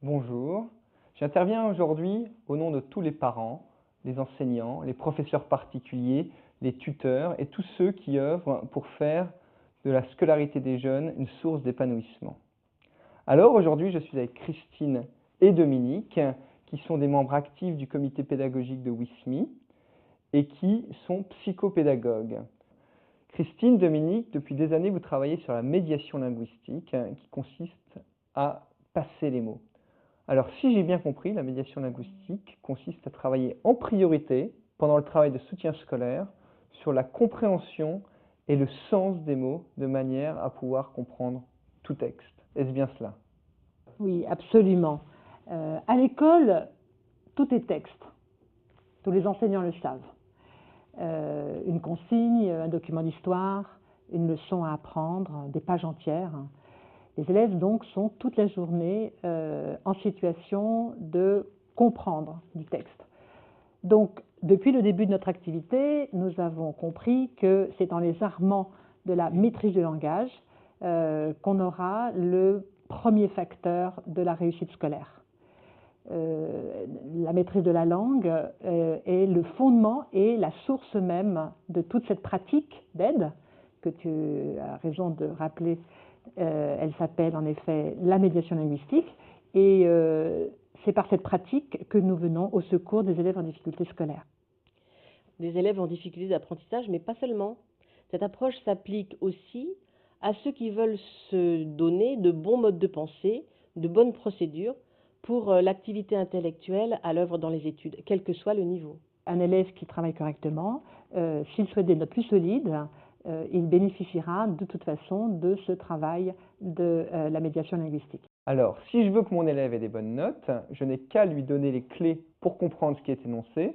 Bonjour, j'interviens aujourd'hui au nom de tous les parents, les enseignants, les professeurs particuliers, les tuteurs et tous ceux qui œuvrent pour faire de la scolarité des jeunes une source d'épanouissement. Alors aujourd'hui, je suis avec Christine et Dominique, qui sont des membres actifs du comité pédagogique de WISMI et qui sont psychopédagogues. Christine, Dominique, depuis des années, vous travaillez sur la médiation linguistique qui consiste à passer les mots. Alors, si j'ai bien compris, la médiation linguistique consiste à travailler en priorité, pendant le travail de soutien scolaire, sur la compréhension et le sens des mots, de manière à pouvoir comprendre tout texte. Est-ce bien cela? Oui, absolument. À l'école, tout est texte. Tous les enseignants le savent. Une consigne, un document d'histoire, une leçon à apprendre, des pages entières. Les élèves, donc, sont toute la journée en situation de comprendre du texte. Donc, depuis le début de notre activité, nous avons compris que c'est en les armant de la maîtrise du langage qu'on aura le premier facteur de la réussite scolaire. La maîtrise de la langue est le fondement et la source même de toute cette pratique d'aide que tu as raison de rappeler. Elle s'appelle en effet la médiation linguistique et c'est par cette pratique que nous venons au secours des élèves en difficulté scolaire. Des élèves en difficulté d'apprentissage, mais pas seulement. Cette approche s'applique aussi à ceux qui veulent se donner de bons modes de pensée, de bonnes procédures pour l'activité intellectuelle à l'œuvre dans les études, quel que soit le niveau. Un élève qui travaille correctement, s'il souhaite des notes plus solides, il bénéficiera de toute façon de ce travail de la médiation linguistique. Alors, si je veux que mon élève ait des bonnes notes, je n'ai qu'à lui donner les clés pour comprendre ce qui est énoncé.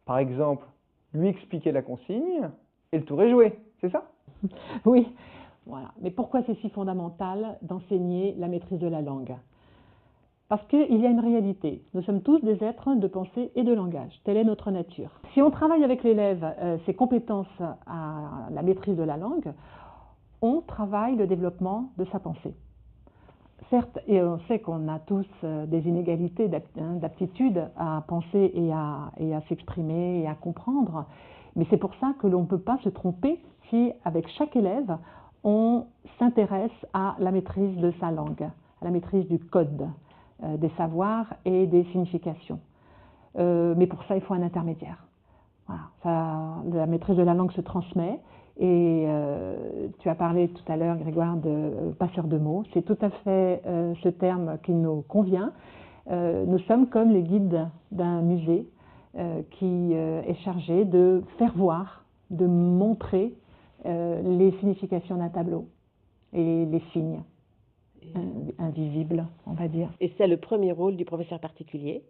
Par exemple, lui expliquer la consigne et le tour est joué, c'est ça? Oui, voilà. Mais pourquoi c'est si fondamental d'enseigner la maîtrise de la langue? Parce qu'il y a une réalité. Nous sommes tous des êtres de pensée et de langage. Telle est notre nature. Si on travaille avec l'élève ses compétences à la maîtrise de la langue, on travaille le développement de sa pensée. Certes, et on sait qu'on a tous des inégalités d'aptitude à penser et à s'exprimer et à comprendre, mais c'est pour ça que l'on ne peut pas se tromper si, avec chaque élève, on s'intéresse à la maîtrise de sa langue, à la maîtrise du code, des savoirs et des significations. Mais pour ça, il faut un intermédiaire. Voilà. La maîtrise de la langue se transmet. Et tu as parlé tout à l'heure, Grégoire, de passeur de mots. C'est tout à fait ce terme qui nous convient. Nous sommes comme les guides d'un musée qui est chargé de faire voir, de montrer les significations d'un tableau et les signes invisibles, on va dire. Et c'est le premier rôle du professeur particulier.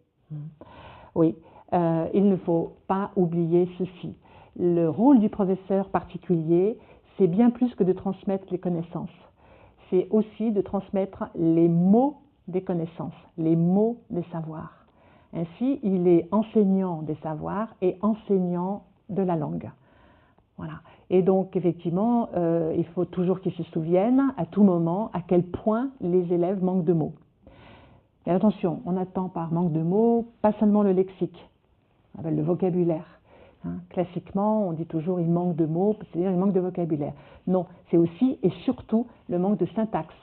Oui, il ne faut pas oublier ceci. Le rôle du professeur particulier, c'est bien plus que de transmettre les connaissances. C'est aussi de transmettre les mots des connaissances, les mots des savoirs. Ainsi, il est enseignant des savoirs et enseignant de la langue. Voilà. Et donc, effectivement, il faut toujours qu'ils se souviennent à tout moment à quel point les élèves manquent de mots. Et attention, on attend par manque de mots pas seulement le lexique, le vocabulaire. Classiquement, on dit toujours il manque de mots, c'est-à-dire il manque de vocabulaire. Non, c'est aussi et surtout le manque de syntaxe.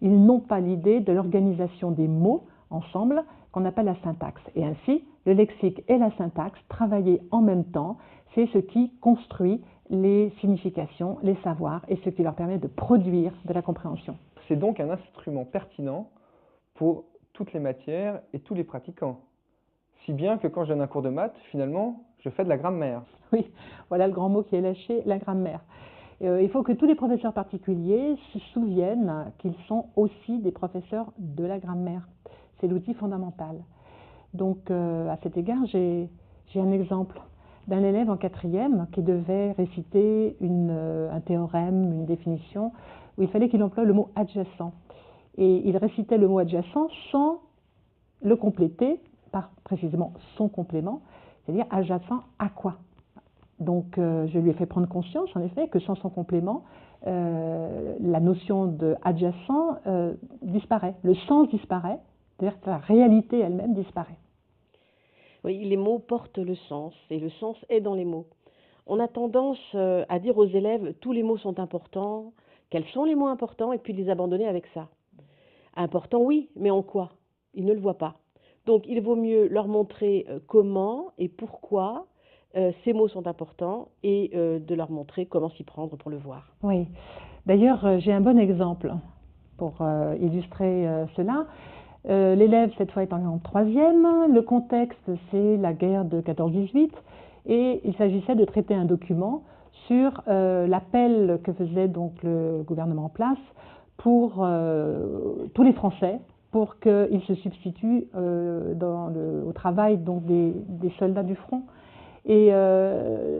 Ils n'ont pas l'idée de l'organisation des mots ensemble qu'on appelle la syntaxe. Et ainsi, le lexique et la syntaxe, travailler en même temps, c'est ce qui construit les significations, les savoirs et ce qui leur permet de produire de la compréhension. C'est donc un instrument pertinent pour toutes les matières et tous les pratiquants. Si bien que quand je donne un cours de maths, finalement, je fais de la grammaire. Oui, voilà le grand mot qui est lâché, la grammaire. Il faut que tous les professeurs particuliers se souviennent qu'ils sont aussi des professeurs de la grammaire. C'est l'outil fondamental. Donc, à cet égard, j'ai un exemple d'un élève en 4e qui devait réciter un théorème, une définition, où il fallait qu'il emploie le mot adjacent. Et il récitait le mot adjacent sans le compléter par précisément son complément, c'est-à-dire adjacent à quoi? Donc, je lui ai fait prendre conscience, en effet, que sans son complément, la notion de adjacent disparaît. Le sens disparaît, c'est-à-dire que la réalité elle-même disparaît. Oui, les mots portent le sens et le sens est dans les mots. On a tendance à dire aux élèves tous les mots sont importants, quels sont les mots importants et puis les abandonner avec ça. Important, oui, mais en quoi? Ils ne le voient pas. Donc, il vaut mieux leur montrer comment et pourquoi ces mots sont importants et de leur montrer comment s'y prendre pour le voir. Oui. D'ailleurs, j'ai un bon exemple pour illustrer cela. L'élève, cette fois, est en troisième. Le contexte, c'est la guerre de 14-18. Et il s'agissait de traiter un document sur l'appel que faisait donc le gouvernement en place pour tous les Français pour qu'ils se substituent au travail donc, des soldats du front. Et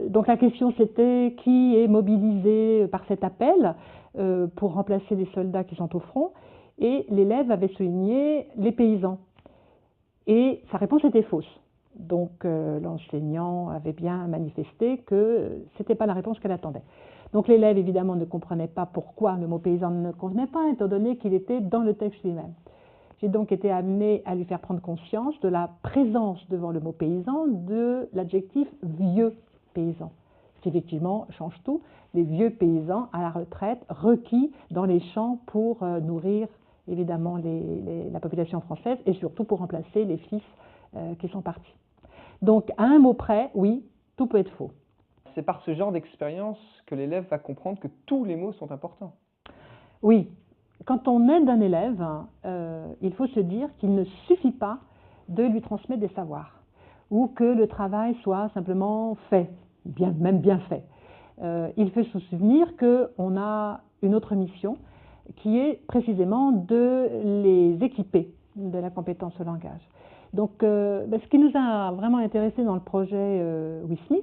donc la question c'était qui est mobilisé par cet appel pour remplacer les soldats qui sont au front, et l'élève avait souligné les paysans. Et sa réponse était fausse. Donc l'enseignant avait bien manifesté que ce n'était pas la réponse qu'elle attendait. Donc l'élève évidemment ne comprenait pas pourquoi le mot paysan ne convenait pas, étant donné qu'il était dans le texte lui-même. J'ai donc été amenée à lui faire prendre conscience de la présence devant le mot paysan de l'adjectif vieux paysan, qui effectivement change tout. Les vieux paysans à la retraite requis dans les champs pour nourrir évidemment la population française et surtout pour remplacer les fils qui sont partis. Donc à un mot près, oui, tout peut être faux. C'est par ce genre d'expérience que l'élève va comprendre que tous les mots sont importants. Oui. Quand on aide un élève, il faut se dire qu'il ne suffit pas de lui transmettre des savoirs ou que le travail soit simplement fait, même bien fait. Il faut se souvenir qu'on a une autre mission qui est précisément de les équiper de la compétence au langage. Donc, ce qui nous a vraiment intéressés dans le projet WISMI,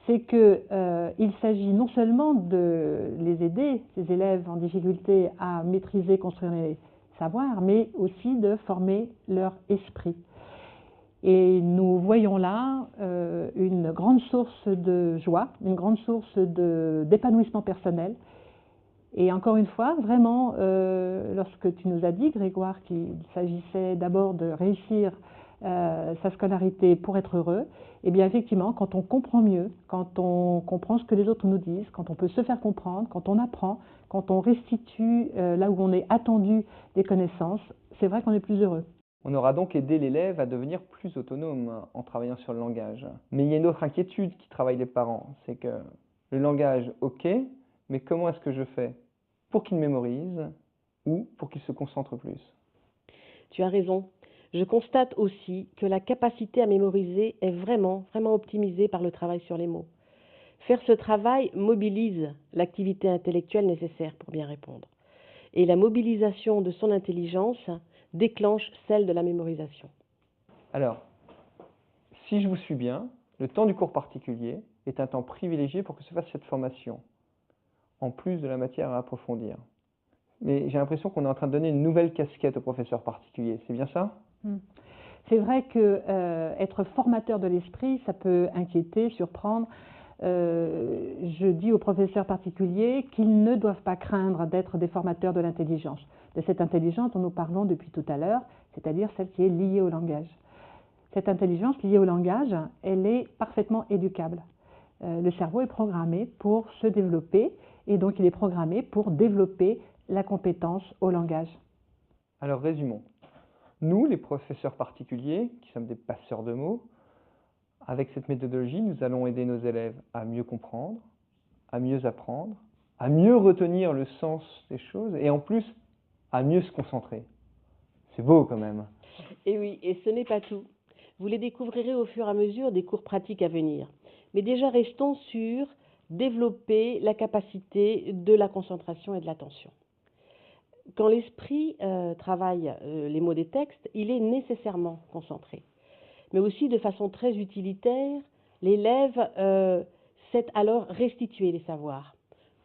c'est qu'il s'agit non seulement de les aider, ces élèves en difficulté, à maîtriser, construire les savoirs, mais aussi de former leur esprit. Et nous voyons là une grande source de joie, une grande source d'épanouissement personnel. Et encore une fois, vraiment, lorsque tu nous as dit, Grégoire, qu'il s'agissait d'abord de réussir sa scolarité pour être heureux, eh bien effectivement, quand on comprend mieux, quand on comprend ce que les autres nous disent, quand on peut se faire comprendre, quand on apprend, quand on restitue là où on est attendu des connaissances, c'est vrai qu'on est plus heureux. On aura donc aidé l'élève à devenir plus autonome en travaillant sur le langage. Mais il y a une autre inquiétude qui travaille les parents, c'est que le langage, ok, mais comment est-ce que je fais pour qu'il mémorise ou pour qu'il se concentre plus? Tu as raison. Je constate aussi que la capacité à mémoriser est vraiment optimisée par le travail sur les mots. Faire ce travail mobilise l'activité intellectuelle nécessaire pour bien répondre. Et la mobilisation de son intelligence déclenche celle de la mémorisation. Alors, si je vous suis bien, le temps du cours particulier est un temps privilégié pour que se fasse cette formation, en plus de la matière à approfondir. Mais j'ai l'impression qu'on est en train de donner une nouvelle casquette au professeur particulier, c'est bien ça? C'est vrai que être formateur de l'esprit, ça peut inquiéter, surprendre. Je dis aux professeurs particuliers qu'ils ne doivent pas craindre d'être des formateurs de l'intelligence, de cette intelligence dont nous parlons depuis tout à l'heure, c'est-à-dire celle qui est liée au langage. Cette intelligence liée au langage, elle est parfaitement éducable. Le cerveau est programmé pour se développer et donc il est programmé pour développer la compétence au langage. Alors résumons. Nous, les professeurs particuliers, qui sommes des passeurs de mots, avec cette méthodologie, nous allons aider nos élèves à mieux comprendre, à mieux apprendre, à mieux retenir le sens des choses et en plus à mieux se concentrer. C'est beau quand même. Et oui, et ce n'est pas tout. Vous les découvrirez au fur et à mesure des cours pratiques à venir. Mais déjà restons sur développer la capacité de la concentration et de l'attention. Quand l'esprit travaille les mots des textes, il est nécessairement concentré. Mais aussi de façon très utilitaire, l'élève sait alors restituer les savoirs.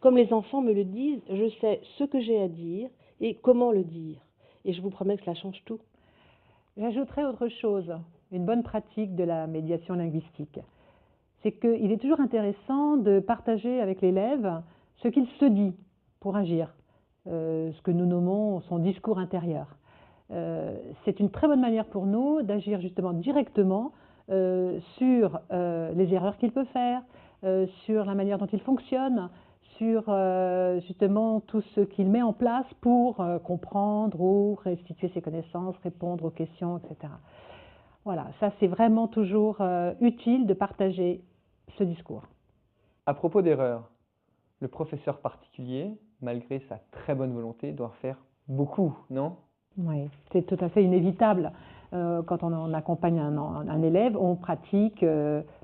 Comme les enfants me le disent, je sais ce que j'ai à dire et comment le dire. Et je vous promets que cela change tout. J'ajouterai autre chose, une bonne pratique de la médiation linguistique. c'est qu'il est toujours intéressant de partager avec l'élève ce qu'il se dit pour agir, ce que nous nommons son discours intérieur. C'est une très bonne manière pour nous d'agir justement directement sur les erreurs qu'il peut faire, sur la manière dont il fonctionne, sur justement tout ce qu'il met en place pour comprendre ou restituer ses connaissances, répondre aux questions, etc. Voilà, ça c'est vraiment toujours utile de partager ce discours. À propos d'erreurs, le professeur particulier, malgré sa très bonne volonté, doit faire beaucoup, non? Oui, c'est tout à fait inévitable. Quand on accompagne un élève, on pratique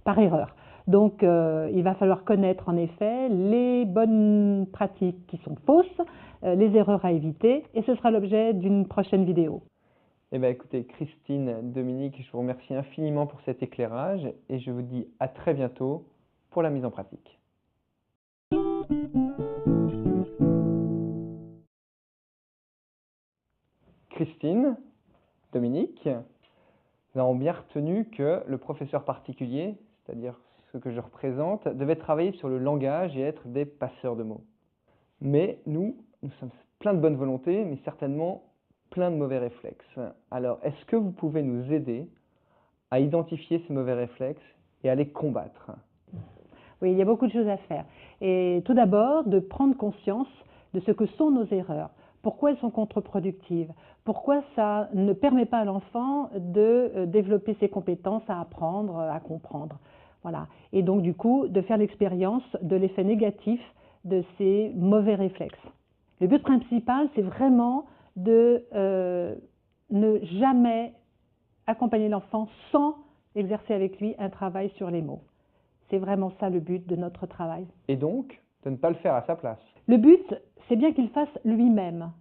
par erreur. Donc, il va falloir connaître en effet les bonnes pratiques qui sont fausses, les erreurs à éviter, et ce sera l'objet d'une prochaine vidéo. Eh bien, écoutez, Christine, Dominique, je vous remercie infiniment pour cet éclairage et je vous dis à très bientôt pour la mise en pratique. Christine, Dominique, nous avons bien retenu que le professeur particulier, c'est-à-dire ce que je représente, devait travailler sur le langage et être des passeurs de mots. Mais nous sommes plein de bonne volonté, mais certainement plein de mauvais réflexes. Alors, est-ce que vous pouvez nous aider à identifier ces mauvais réflexes et à les combattre? Oui, il y a beaucoup de choses à faire. Et tout d'abord, de prendre conscience de ce que sont nos erreurs. Pourquoi elles sont contre-productives? Pourquoi ça ne permet pas à l'enfant de développer ses compétences à apprendre, à comprendre? Voilà. Et donc, du coup, de faire l'expérience de l'effet négatif de ces mauvais réflexes. Le but principal, c'est vraiment de ne jamais accompagner l'enfant sans exercer avec lui un travail sur les mots. C'est vraiment ça le but de notre travail. Et donc, de ne pas le faire à sa place. Le but, c'est bien qu'il fasse lui-même.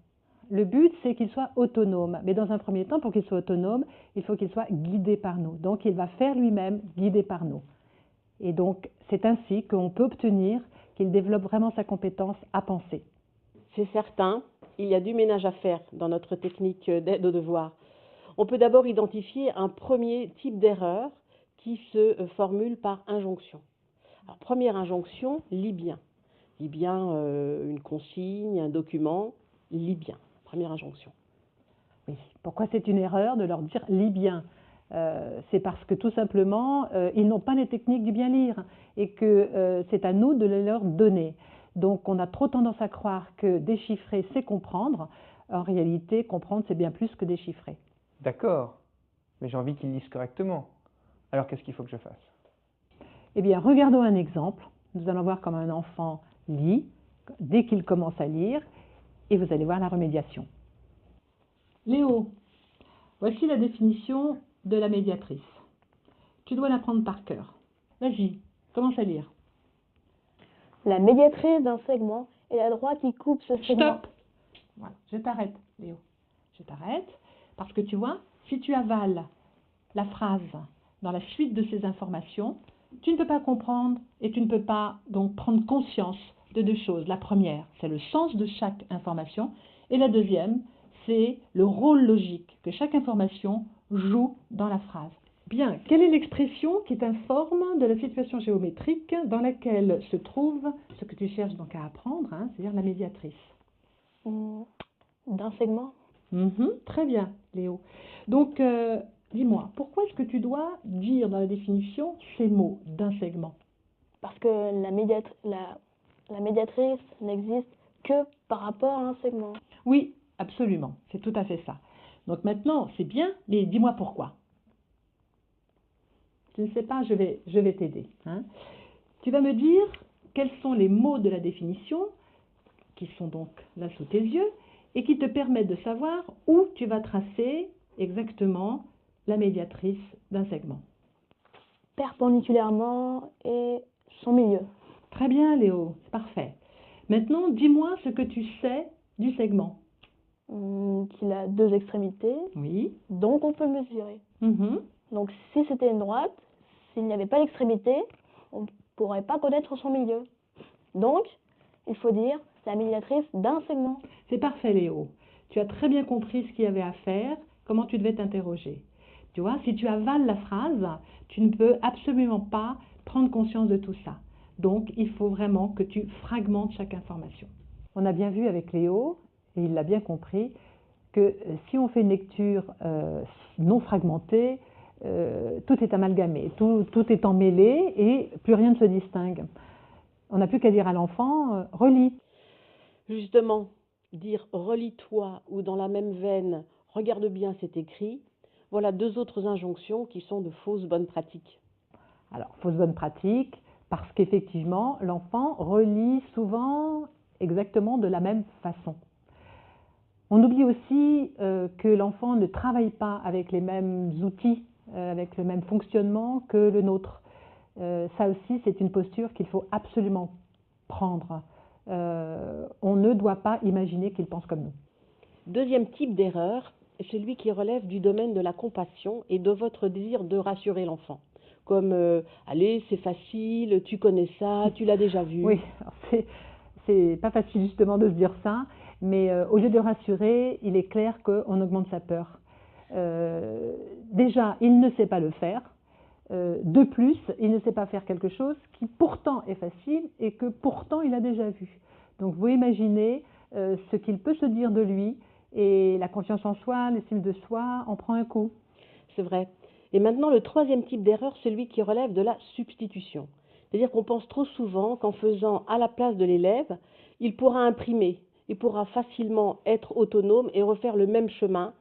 Le but, c'est qu'il soit autonome. Mais dans un premier temps, pour qu'il soit autonome, il faut qu'il soit guidé par nous. Donc, il va faire lui-même, guidé par nous. Et donc, c'est ainsi qu'on peut obtenir qu'il développe vraiment sa compétence à penser. C'est certain, il y a du ménage à faire dans notre technique d'aide aux devoirs. On peut d'abord identifier un premier type d'erreur qui se formule par injonction. Alors, première injonction, lis bien. Lis bien une consigne, un document, lis bien. Première injonction. Oui. Pourquoi c'est une erreur de leur dire « lis bien » c'est parce que tout simplement, ils n'ont pas les techniques du bien lire et que c'est à nous de les leur donner. Donc on a trop tendance à croire que déchiffrer, c'est comprendre. En réalité, comprendre, c'est bien plus que déchiffrer. D'accord, mais j'ai envie qu'ils lisent correctement. Alors qu'est-ce qu'il faut que je fasse? Eh bien, regardons un exemple. Nous allons voir comment un enfant lit dès qu'il commence à lire et vous allez voir la remédiation. Léo, voici la définition de la médiatrice. Tu dois l'apprendre par cœur. Vas-y, commence à lire. La médiatrice d'un segment est la droite qui coupe ce segment. Stop! Voilà, je t'arrête, Léo. Je t'arrête parce que tu vois, si tu avales la phrase dans la suite de ces informations, tu ne peux pas comprendre et tu ne peux pas donc prendre conscience de deux choses. La première, c'est le sens de chaque information et la deuxième, c'est le rôle logique que chaque information joue dans la phrase. Bien, quelle est l'expression qui t'informe de la situation géométrique dans laquelle se trouve ce que tu cherches donc à apprendre, hein, c'est-à-dire la médiatrice? D'un segment. Très bien, Léo. Donc, dis-moi, pourquoi est-ce que tu dois dire dans la définition ces mots d'un segment? Parce que la médiatrice n'existe que par rapport à un segment. Oui, absolument, c'est tout à fait ça. Donc maintenant, c'est bien, mais dis-moi pourquoi. Je ne sais pas, je vais t'aider. Hein. Tu vas me dire quels sont les mots de la définition, qui sont donc là sous tes yeux, et qui te permettent de savoir où tu vas tracer exactement la médiatrice d'un segment. Perpendiculairement et son milieu. Très bien, Léo, c'est parfait. Maintenant, dis-moi ce que tu sais du segment. Qu'il a deux extrémités, Oui. donc on peut le mesurer. Donc si c'était une droite, s'il n'y avait pas d'extrémité, on ne pourrait pas connaître son milieu. Donc, il faut dire la médiatrice d'un segment. C'est parfait, Léo. Tu as très bien compris ce qu'il y avait à faire, comment tu devais t'interroger. Tu vois, si tu avales la phrase, tu ne peux absolument pas prendre conscience de tout ça. Donc, il faut vraiment que tu fragmentes chaque information. On a bien vu avec Léo, et il l'a bien compris, que si on fait une lecture non fragmentée, tout est amalgamé, tout est emmêlé et plus rien ne se distingue. On n'a plus qu'à dire à l'enfant, relis. Justement, dire relis-toi ou dans la même veine, regarde bien cet écrit, voilà deux autres injonctions qui sont de fausses bonnes pratiques. Alors, fausses bonnes pratiques, parce qu'effectivement, l'enfant relit souvent exactement de la même façon. On oublie aussi que l'enfant ne travaille pas avec les mêmes outils, avec le même fonctionnement que le nôtre. Ça aussi, c'est une posture qu'il faut absolument prendre. On ne doit pas imaginer qu'il pense comme nous. Deuxième type d'erreur, celui qui relève du domaine de la compassion et de votre désir de rassurer l'enfant. Comme allez, c'est facile, tu connais ça, tu l'as déjà vu. Oui, c'est pas facile justement de se dire ça, mais au lieu de rassurer, il est clair qu'on augmente sa peur. Déjà, il ne sait pas le faire. De plus, il ne sait pas faire quelque chose qui pourtant est facile et que pourtant il a déjà vu. Donc vous imaginez ce qu'il peut se dire de lui et la confiance en soi, l'estime de soi en prend un coup. C'est vrai. Et maintenant, le troisième type d'erreur, celui qui relève de la substitution. C'est-à-dire qu'on pense trop souvent qu'en faisant à la place de l'élève, il pourra imprimer, il pourra facilement être autonome et refaire le même chemin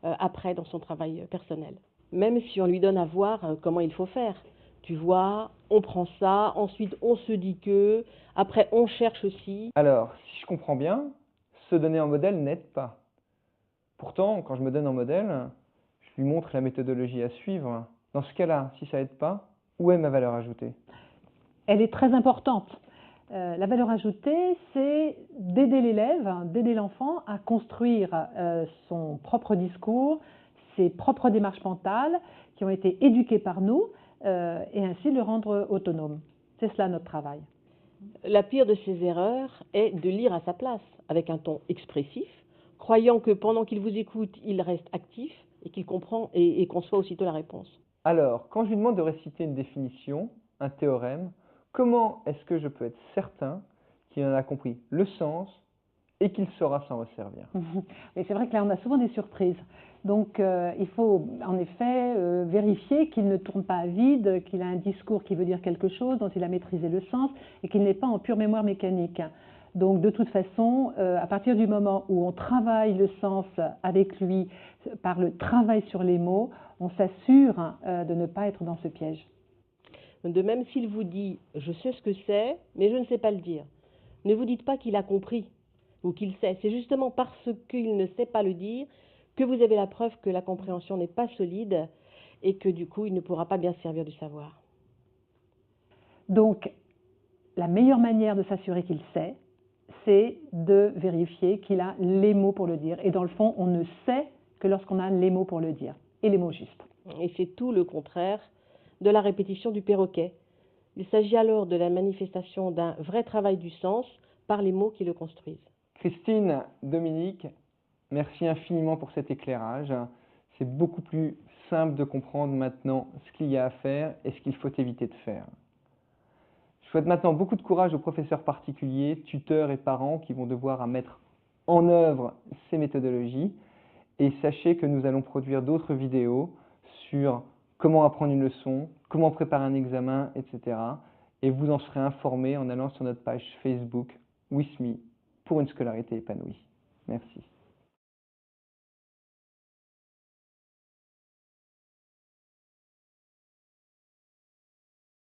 après dans son travail personnel. Même si on lui donne à voir comment il faut faire. Tu vois, on prend ça, ensuite on se dit que, après on cherche aussi. Alors, si je comprends bien, se donner un modèle n'aide pas. Pourtant, quand je me donne un modèle, je lui montre la méthodologie à suivre. Dans ce cas-là, si ça n'aide pas, où est ma valeur ajoutée? Elle est très importante. La valeur ajoutée, c'est d'aider l'élève, d'aider l'enfant à construire son propre discours, ses propres démarches mentales qui ont été éduquées par nous et ainsi le rendre autonome. C'est cela notre travail. La pire de ces erreurs est de lire à sa place, avec un ton expressif, croyant que pendant qu'il vous écoute, il reste actif et qu'il comprend et conçoit aussitôt la réponse. Alors, quand je lui demande de réciter une définition, un théorème, comment est-ce que je peux être certain qu'il en a compris le sens et qu'il saura s'en resservir? Mais c'est vrai que là, on a souvent des surprises. Donc, il faut en effet vérifier qu'il ne tourne pas à vide, qu'il a un discours qui veut dire quelque chose, dont il a maîtrisé le sens et qu'il n'est pas en pure mémoire mécanique. Donc, de toute façon, à partir du moment où on travaille le sens avec lui par le travail sur les mots, on s'assure de ne pas être dans ce piège. De même, s'il vous dit « je sais ce que c'est, mais je ne sais pas le dire », ne vous dites pas qu'il a compris ou qu'il sait. C'est justement parce qu'il ne sait pas le dire que vous avez la preuve que la compréhension n'est pas solide et que du coup, il ne pourra pas bien servir du savoir. Donc, la meilleure manière de s'assurer qu'il sait, c'est de vérifier qu'il a les mots pour le dire. Et dans le fond, on ne sait que lorsqu'on a les mots pour le dire, et les mots justes. Et c'est tout le contraire de la répétition du perroquet. Il s'agit alors de la manifestation d'un vrai travail du sens par les mots qui le construisent. Christine, Dominique, merci infiniment pour cet éclairage. C'est beaucoup plus simple de comprendre maintenant ce qu'il y a à faire et ce qu'il faut éviter de faire. Je souhaite maintenant beaucoup de courage aux professeurs particuliers, tuteurs et parents qui vont devoir mettre en œuvre ces méthodologies. Et sachez que nous allons produire d'autres vidéos sur comment apprendre une leçon, comment préparer un examen, etc. Et vous en serez informés en allant sur notre page Facebook With Me pour une scolarité épanouie. Merci.